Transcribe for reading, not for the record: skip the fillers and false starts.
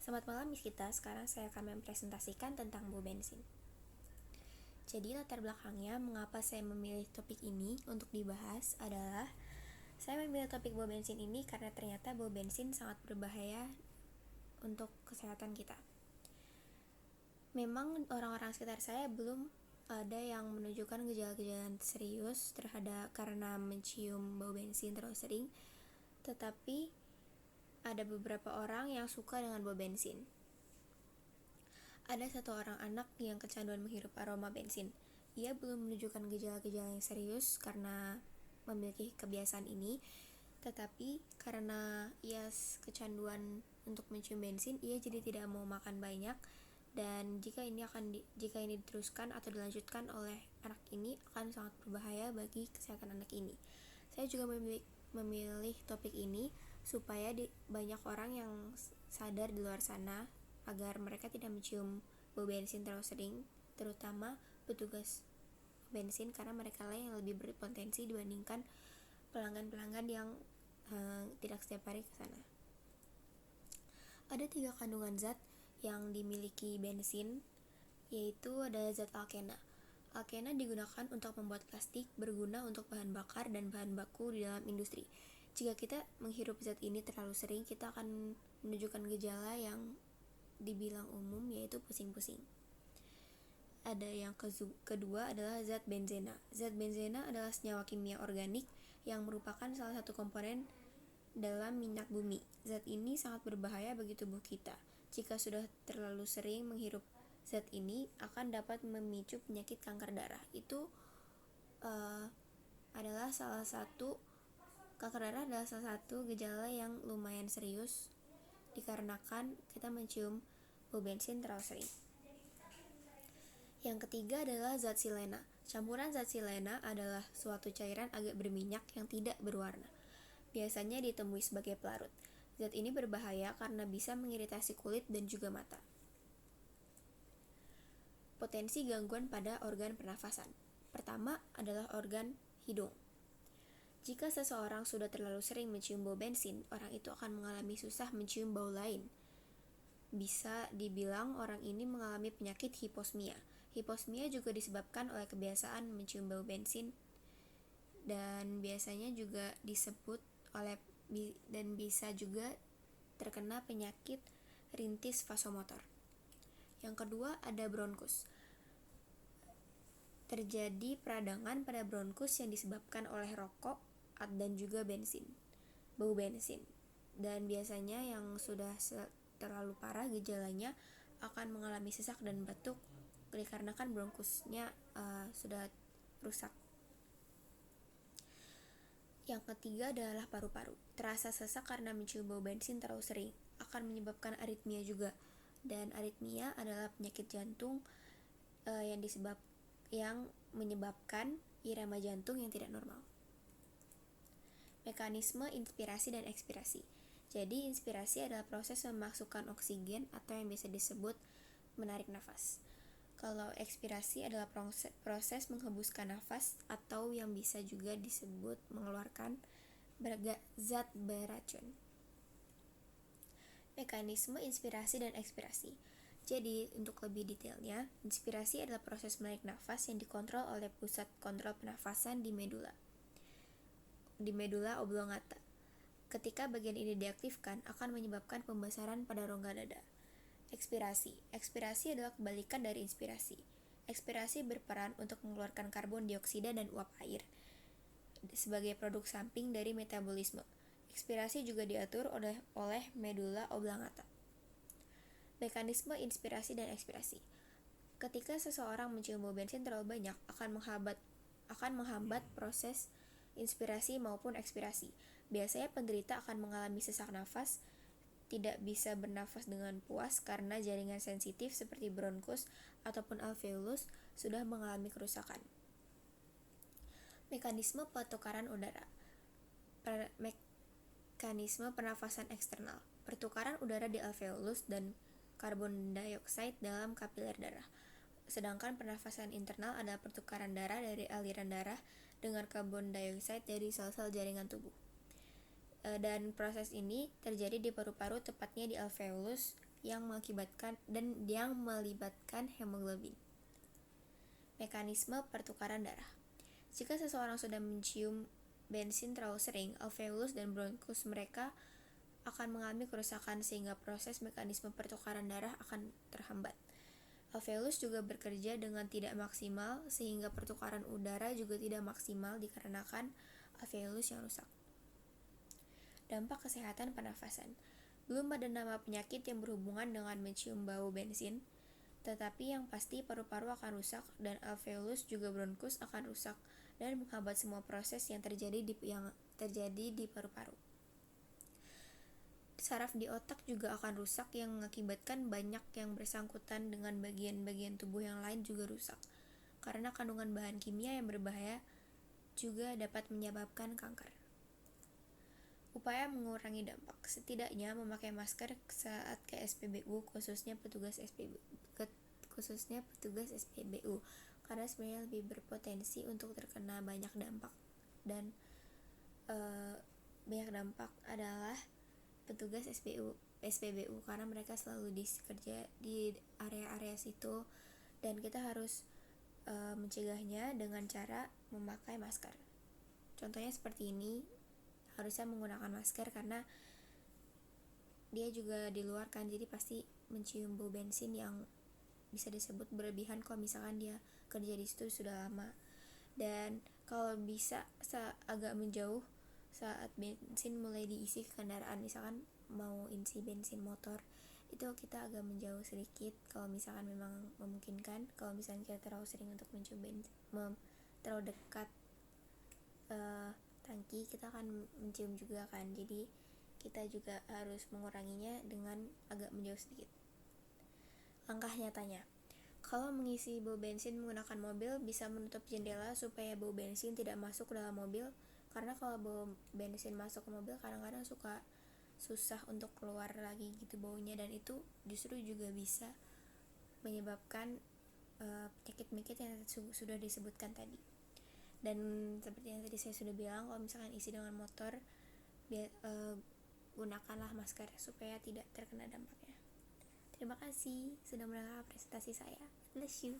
Selamat malam Miss Gita, sekarang saya akan mempresentasikan tentang bau bensin. Jadi latar belakangnya mengapa saya memilih topik ini untuk dibahas adalah saya memilih topik bau bensin ini karena ternyata bau bensin sangat berbahaya untuk kesehatan kita. Memang orang-orang sekitar saya belum ada yang menunjukkan gejala-gejala serius karena mencium bau bensin terlalu sering, tetapi ada beberapa orang yang suka dengan bau bensin. Ada satu orang anak yang kecanduan menghirup aroma bensin. Ia belum menunjukkan gejala-gejala yang serius karena memiliki kebiasaan ini, tetapi karena ia kecanduan untuk mencium bensin, ia jadi tidak mau makan banyak, dan jika ini diteruskan atau dilanjutkan oleh anak ini akan sangat berbahaya bagi kesehatan anak ini. Saya juga memilih topik ini supaya banyak orang yang sadar di luar sana agar mereka tidak mencium bau bensin terlalu sering, terutama petugas bensin, karena mereka lah yang lebih berpotensi dibandingkan pelanggan-pelanggan yang tidak setiap hari ke sana. Ada 3 kandungan zat yang dimiliki bensin, yaitu ada zat alkena. Alkena digunakan untuk membuat plastik, berguna untuk bahan bakar dan bahan baku di dalam industri. Jika kita menghirup zat ini terlalu sering, kita akan menunjukkan gejala yang dibilang umum, yaitu pusing-pusing. Ada yang kedua adalah zat benzena. Zat benzena adalah senyawa kimia organik yang merupakan salah satu komponen dalam minyak bumi. Zat ini sangat berbahaya bagi tubuh kita. Jika sudah terlalu sering menghirup zat ini, akan dapat memicu penyakit kanker darah. Itu adalah kanker darah adalah salah satu gejala yang lumayan serius dikarenakan kita mencium bau bensin terlalu sering. Yang ketiga adalah zat silena. Campuran zat silena adalah suatu cairan agak berminyak yang tidak berwarna. Biasanya ditemui sebagai pelarut. Zat ini berbahaya karena bisa mengiritasi kulit dan juga mata. Potensi gangguan pada organ pernafasan. Pertama adalah organ hidung. Jika seseorang sudah terlalu sering mencium bau bensin, orang itu akan mengalami susah mencium bau lain. Bisa dibilang orang ini mengalami penyakit hiposmia. Hiposmia juga disebabkan oleh kebiasaan mencium bau bensin, dan biasanya juga bisa juga terkena penyakit rintis vasomotor. Yang kedua ada bronkus. Terjadi peradangan pada bronkus yang disebabkan oleh rokok dan juga bau bensin. Dan biasanya yang sudah terlalu parah gejalanya akan mengalami sesak dan batuk dikarenakan bronkusnya sudah rusak. Yang ketiga adalah paru-paru. Terasa sesak karena mencium bau bensin terlalu sering, akan menyebabkan aritmia juga. Dan aritmia adalah penyakit jantung yang menyebabkan irama jantung yang tidak normal. Mekanisme inspirasi dan ekspirasi. Jadi inspirasi adalah proses memasukkan oksigen atau yang bisa disebut menarik nafas. Kalau ekspirasi adalah proses menghembuskan nafas atau yang bisa juga disebut mengeluarkan zat beracun. Mekanisme inspirasi dan ekspirasi. Jadi untuk lebih detailnya, inspirasi adalah proses menarik nafas yang dikontrol oleh pusat kontrol pernafasan di medula oblongata. Ketika bagian ini diaktifkan, akan menyebabkan pembesaran pada rongga dada. Ekspirasi adalah kebalikan dari inspirasi. Ekspirasi berperan untuk mengeluarkan karbon dioksida dan uap air sebagai produk samping dari metabolisme. Ekspirasi juga diatur oleh medula oblongata. Mekanisme inspirasi dan ekspirasi. Ketika seseorang mencium bau bensin terlalu banyak, akan menghambat proses inspirasi maupun ekspirasi. Biasanya penderita akan mengalami sesak nafas, tidak bisa bernafas dengan puas karena jaringan sensitif seperti bronkus ataupun alveolus sudah mengalami kerusakan. Mekanisme pertukaran udara. Mekanisme pernafasan eksternal. Pertukaran udara di alveolus dan karbon dioksida dalam kapiler darah. Sedangkan pernafasan internal adalah pertukaran darah dari aliran darah dengan karbon dioksida dari sel-sel jaringan tubuh. Dan proses ini terjadi di paru-paru, tepatnya di alveolus, yang melibatkan hemoglobin. Mekanisme pertukaran darah. Jika seseorang sudah mencium bensin terlalu sering, alveolus dan bronkus mereka akan mengalami kerusakan sehingga proses mekanisme pertukaran darah akan terhambat. Alveolus juga bekerja dengan tidak maksimal sehingga pertukaran udara juga tidak maksimal dikarenakan alveolus yang rusak. Dampak kesehatan pernafasan. Belum ada nama penyakit yang berhubungan dengan mencium bau bensin, tetapi yang pasti paru-paru akan rusak dan alveolus juga bronkus akan rusak dan menghambat semua proses yang terjadi di paru-paru. Saraf di otak juga akan rusak yang mengakibatkan banyak yang bersangkutan dengan bagian-bagian tubuh yang lain juga rusak. Karena kandungan bahan kimia yang berbahaya juga dapat menyebabkan kanker. Upaya mengurangi dampak. Setidaknya memakai masker saat ke SPBU, khususnya petugas SPBU, karena sebenarnya lebih berpotensi untuk terkena banyak dampak. Dan banyak dampak adalah petugas SPBU karena mereka selalu kerja di area-area situ, dan kita harus mencegahnya dengan cara memakai masker. Contohnya seperti ini, harusnya menggunakan masker karena dia juga di luar kan, jadi pasti mencium bau bensin yang bisa disebut berlebihan kalau misalkan dia kerja di situ sudah lama. Dan kalau bisa agak menjauh saat bensin mulai diisi ke kendaraan, misalkan mau isi bensin motor, itu kita agak menjauh sedikit kalau misalkan memang memungkinkan. Kalau misalkan kita terlalu sering untuk terlalu dekat tangki, kita akan mencium juga kan, jadi kita juga harus menguranginya dengan agak menjauh sedikit. Langkah nyatanya, kalau mengisi bau bensin menggunakan mobil, bisa menutup jendela supaya bau bensin tidak masuk ke dalam mobil, karena kalau bau bensin masuk ke mobil kadang-kadang suka susah untuk keluar lagi gitu baunya, dan itu justru juga bisa menyebabkan penyakit-penyakit yang sudah disebutkan tadi. Dan seperti yang tadi saya sudah bilang, kalau misalkan isi dengan motor, gunakanlah masker supaya tidak terkena dampaknya. Terima kasih sudah mendengar presentasi saya. Bless you.